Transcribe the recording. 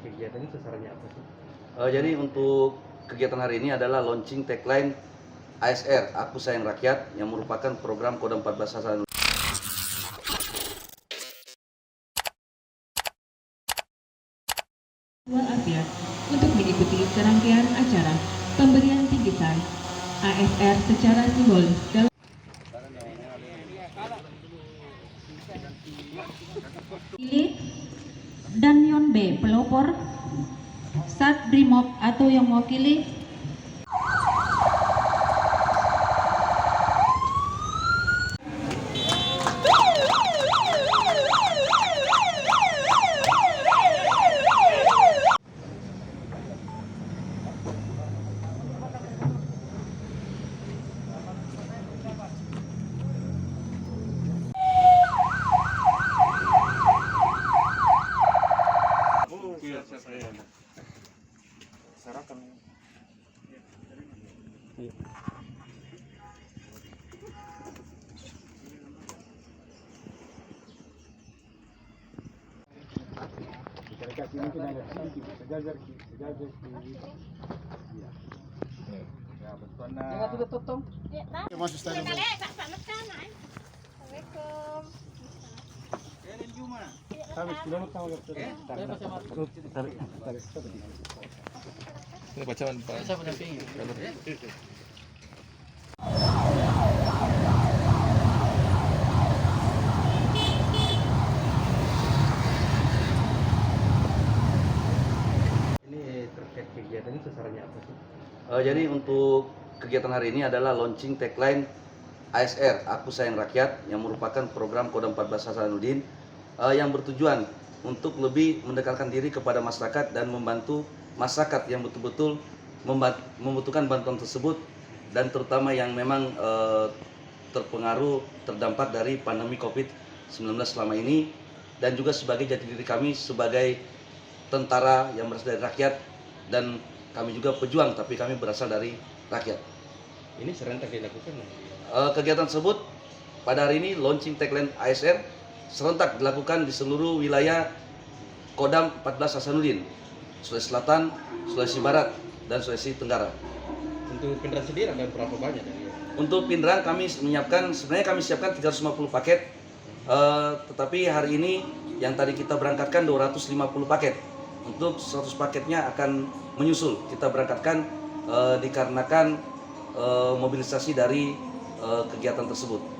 kegiatannya sasarannya apa sih? Jadi untuk kegiatan hari ini adalah launching tagline ASR, Aku Sayang Rakyat, yang merupakan program Kodam 14 Hasanuddin. Walafiat untuk mengikuti serangkaian acara pemberian bingkisan ASR secara simbolis dalam pilih dan Yon B pelopor Sat Brimob atau yang mewakili Mungkin ada sejajar ya betul nah. Masuk stadion. Ini bacaan Pak. Ini terkait kegiatannya sasarannya apa sih? Jadi untuk kegiatan hari ini adalah launching tagline ASR, Aku Sayang Rakyat, yang merupakan program Kodam 14 Hasanuddin yang bertujuan untuk lebih mendekatkan diri kepada masyarakat dan membantu masyarakat yang betul-betul membutuhkan bantuan tersebut, dan terutama yang memang terpengaruh terdampak dari pandemi COVID-19 selama ini, dan juga sebagai jati diri kami sebagai tentara yang berasal dari rakyat, dan kami juga pejuang tapi kami berasal dari rakyat. Ini serentak dilakukan ya? Kegiatan tersebut pada hari ini launching tagline ASR serentak dilakukan di seluruh wilayah Kodam 14 Hasanuddin, Sulawesi Selatan, Sulawesi Barat, dan Sulawesi Tenggara. Untuk kendaraan sendiri ada berapa banyak dari? Untuk pindrang kami menyiapkan, sebenarnya kami siapkan 350 paket, tetapi hari ini yang tadi kita berangkatkan 250 paket. Untuk 100 paketnya akan menyusul kita berangkatkan dikarenakan mobilisasi dari kegiatan tersebut.